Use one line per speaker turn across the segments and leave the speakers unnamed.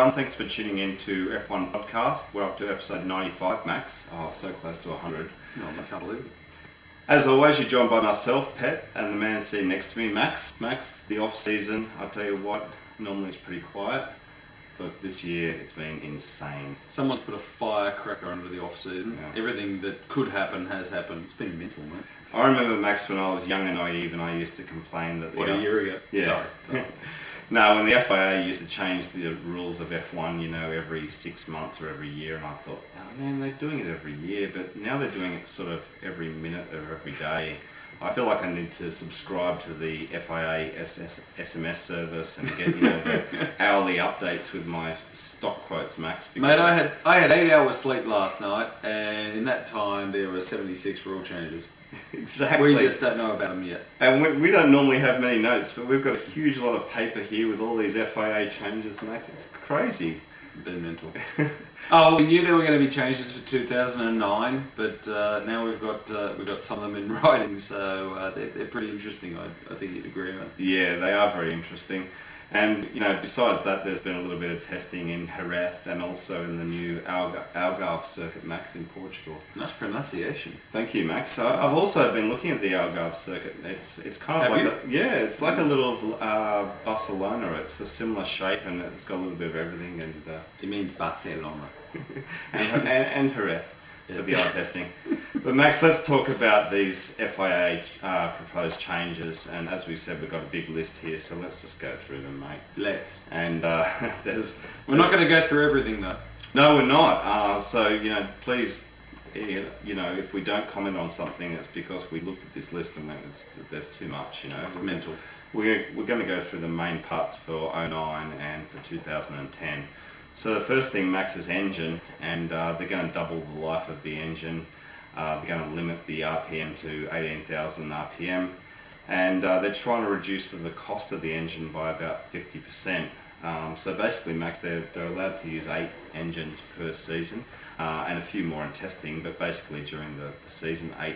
everyone. Thanks for tuning in to F1 Podcast. We're up to episode 95, Max. Oh, so close to 100.
No, I can't believe it.
As always, you're joined by myself, Pet, and the man sitting next to me, Max. Max, the off-season, I'll tell you what, normally it's pretty quiet, but this year it's been insane.
Someone's put a firecracker under the off-season. Yeah. Everything that could happen has happened. It's been mental, mate.
I remember, Max, when I was young and naive, and I used to complain that...
What, a year ago?
Yeah.
Sorry.
No, when the FIA used to change the rules of F1, you know, every 6 months or every year, and I thought, oh man, they're doing it every year, but now they're doing it sort of every minute or every day. I feel like I need to subscribe to the FIA SMS service and get, you know, the hourly updates with my stock quotes, Max.
Mate, I had 8 hours sleep last night, and in that time there were 76 rule changes.
Exactly.
We just don't know about them yet.
And we don't normally have many notes, but we've got a huge lot of paper here with all these FIA changes, Max. It's crazy.
Been mental. Oh, we knew there were going to be changes for 2009, but now we've got some of them in writing, so they're pretty interesting. I think you'd agree, mate.
Yeah, they are very interesting. And, you know, besides that, there's been a little bit of testing in Jerez and also in the new Algarve circuit, Max, in Portugal.
Nice pronunciation.
Thank you, Max. I've also been looking at the Algarve circuit. It's kind of it's like a little Barcelona. It's a similar shape and it's got a little bit of everything. And
it means Barcelona.
and Jerez for the eye testing. But Max, let's talk about these FIA proposed changes. And as we said, we've got a big list here, so let's just go through them, mate.
Let's.
And
we're not going to go through everything, though.
No, we're not. So, you know, please, you know, if we don't comment on something, it's because we looked at this list and went, there's too much, you know.
It's mental.
We're going to go through the main parts for 09 and for 2010. So the first thing, Max, is engine, and they're going to double the life of the engine. They're going to limit the RPM to 18,000 RPM, and they're trying to reduce the cost of the engine by about 50%. So basically, Max, they're allowed to use 8 engines per season, and a few more in testing, but basically during the season, 8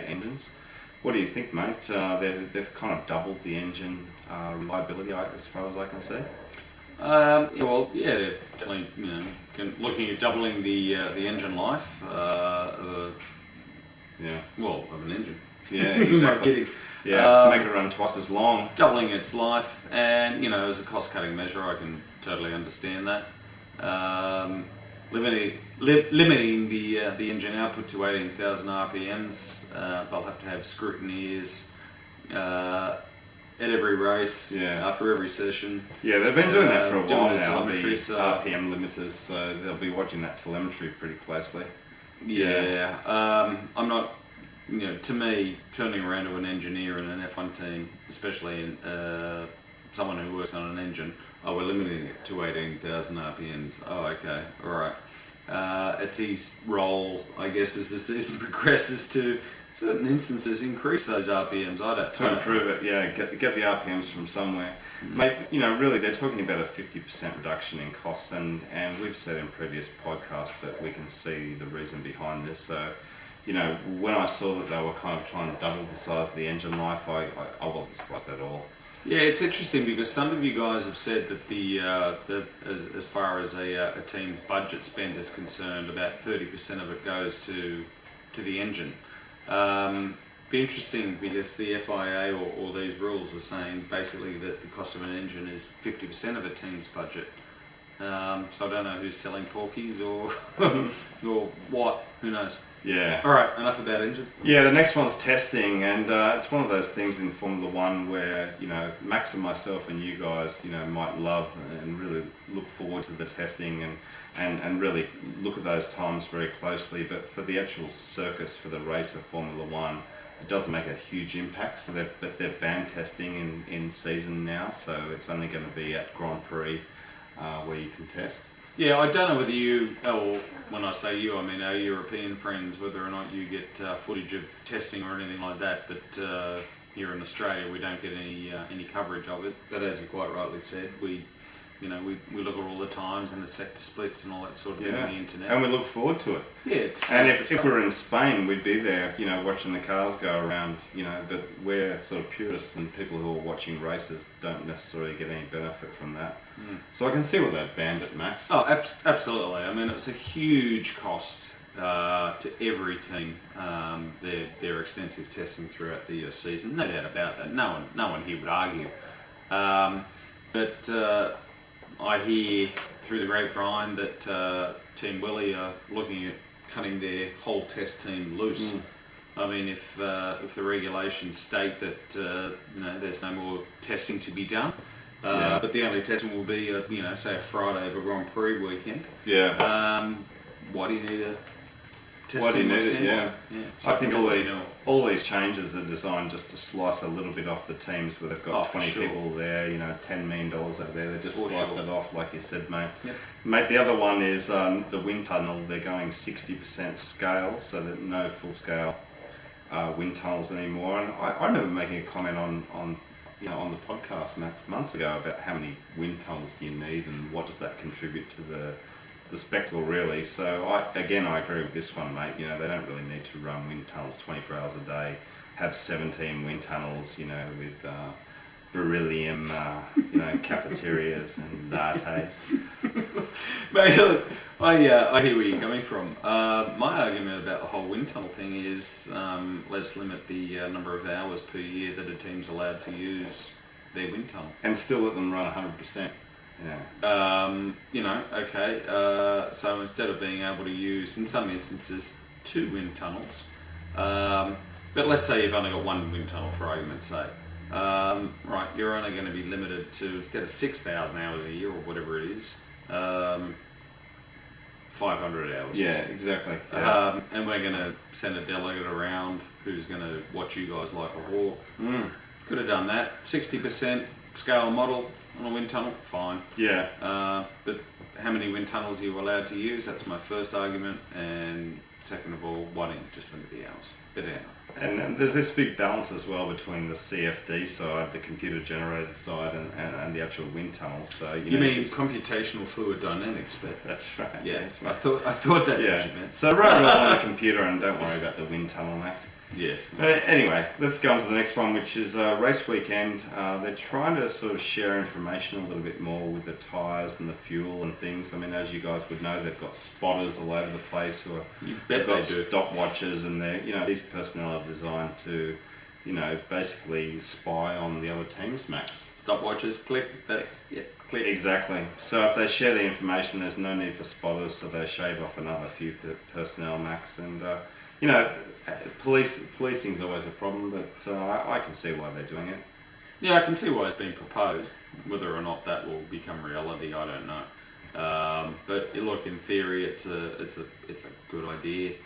engines. What do you think, mate? They've kind of doubled the engine reliability as far as I can see.
They're definitely, you know, looking at doubling the engine life. Of an engine.
Yeah, exactly. Make it run twice as long.
Doubling its life, and you know, as a cost-cutting measure, I can totally understand that. Limiting the engine output to 18,000 RPMs. They'll have to have scrutineers at every race, for every session.
Yeah, they've been doing that for a while now, the
RPM
limiters, so they'll be watching that telemetry pretty closely.
Yeah, I'm not, you know, to me, turning around to an engineer in an F1 team, especially someone who works on an engine, we're limiting it to 18,000 RPMs. Oh, okay, all right. It's his role, I guess, as the season progresses to certain instances increase those RPMs.
To improve it, yeah, get the RPMs from somewhere. Mate, you know, really they're talking about a 50% reduction in costs, and we've said in previous podcasts that we can see the reason behind this. So, you know, when I saw that they were kind of trying to double the size of the engine life, I wasn't surprised at all.
Yeah, it's interesting because some of you guys have said that as far as a team's budget spend is concerned, about 30% of it goes to the engine. Be interesting because the FIA or these rules are saying basically that the cost of an engine is 50% of a team's budget. So I don't know who's telling porkies or or what. Who knows?
Yeah.
All right. Enough about engines.
Yeah. The next one's testing, and it's one of those things in Formula One where, you know, Max and myself and you guys, you know, might love and really look forward to the testing and really look at those times very closely. But for the actual circus, for the race of Formula One, it doesn't make a huge impact. So they've banned testing in season now, so it's only going to be at Grand Prix where you can test.
Yeah, I don't know whether you, or when I say you, I mean our European friends, whether or not you get footage of testing or anything like that, but here in Australia we don't get any coverage of it. But as you quite rightly said, we we look at all the times and the sector splits and all that sort of thing on the internet.
And we look forward to it.
Yeah,
and if we were in Spain, we'd be there, watching the cars go around, but we're sort of purists, and people who are watching races don't necessarily get any benefit from that. So I can see what they've banned it, Max.
Oh, absolutely. I mean, it's a huge cost to every team, their extensive testing throughout the season. No doubt about that. No one here would argue. But I hear through the grapevine that Team Willie are looking at cutting their whole test team loose. I mean, if the regulations state that there's no more testing to be done, but the only testing will be say a Friday of a Grand Prix weekend.
Yeah.
Why do you need a test?
Why do you
team
need it? Yeah.
So
I think all these changes are designed just to slice a little bit off the teams where they've got 20 people there, $10 million over there. They just slice that off, like you said, mate.
Yep.
Mate, the other one is the wind tunnel. They're going 60% scale, so that no full scale wind tunnels anymore. And I remember making a comment on the podcast months ago about how many wind tunnels do you need and what does that contribute to the spectacle, really. So I agree with this one, mate. They don't really need to run wind tunnels 24 hours a day, have 17 wind tunnels, with beryllium, cafeterias and lattes.
Mate, look, I hear where you're coming from. My argument about the whole wind tunnel thing is let's limit the number of hours per year that a team's allowed to use their wind tunnel.
And still let them run 100%. Yeah.
Okay. So instead of being able to use, in some instances, 2 wind tunnels, but let's say you've only got 1 wind tunnel for argument's sake. Right, you're only going to be limited to, instead of 6,000 hours a year or whatever it is, 500 hours.
Yeah, exactly. Yeah.
And we're going to send a delegate around who's going to watch you guys like a hawk. Could have done that. 60% scale model on a wind tunnel, fine.
Yeah.
But how many wind tunnels are you allowed to use? That's my first argument. And second of all, why don't you just limit the hours?
And there's this big balance as well between the CFD side, the computer generated side, and the actual wind tunnels. So
you mean computational fluid dynamics? But
that's right.
Yeah,
that's right.
I thought that's what you meant.
So run it all on a computer and don't worry about the wind tunnel, Max.
Yes.
Anyway, let's go on to the next one, which is race weekend. They're trying to sort of share information a little bit more with the tyres and the fuel and things. I mean, as you guys would know, they've got spotters all over the place who are. They've got stopwatches, and these personnel are designed to, basically spy on the other teams, Max.
Stopwatches, click. Click.
Exactly. So if they share the information, there's no need for spotters, so they shave off another few personnel, Max, and policing's always a problem, but I can see why they're doing it.
Yeah, I can see why it's been proposed. Whether or not that will become reality, I don't know. But look, in theory, it's a good idea,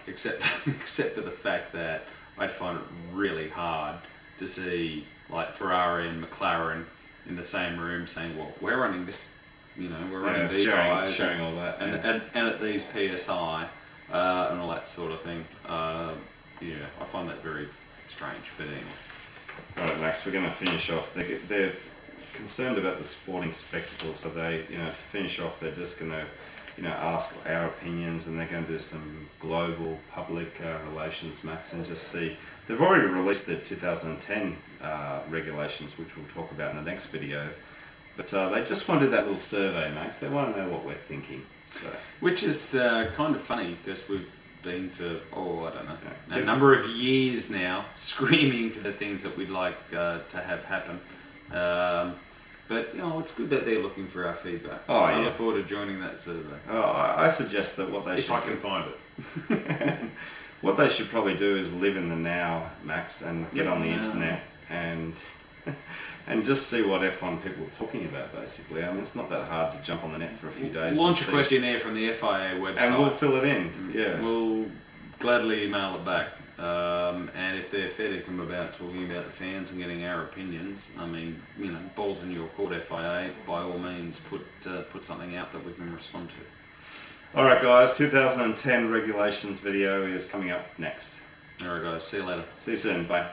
except for the fact that I'd find it really hard to see like Ferrari and McLaren in the same room saying, "Well, we're running this, we're running these guys,
sharing all that,
and at these PSI." And all that sort of thing. I find that very strange, but anyway.
Right, Max, we're going to finish off. They're concerned about the sporting spectacle, so they, to finish off, they're just going to, ask our opinions, and they're going to do some global public relations, Max, and just see. They've already released the 2010 regulations, which we'll talk about in the next video, but they just want to do that little survey, Max. They want to know what we're thinking. So.
Which is kind of funny because we've been for, a number of years now screaming for the things that we'd like to have happen. But it's good that they're looking for our feedback. I look forward to joining that survey.
I suggest that what they
if I can find it.
What they should probably do is live in the now, Max, and get on the internet and just see what F1 people are talking about, basically. I mean, it's not that hard to jump on the net for a few days.
Launch a questionnaire from the FIA website.
And we'll fill it in, yeah.
We'll gladly email it back. And if they're fair to come about talking about the fans and getting our opinions, I mean, balls in your court, FIA, by all means, put something out that we can respond to.
Alright guys, 2010 regulations video is coming up next.
Alright guys, see you later.
See you soon, bye.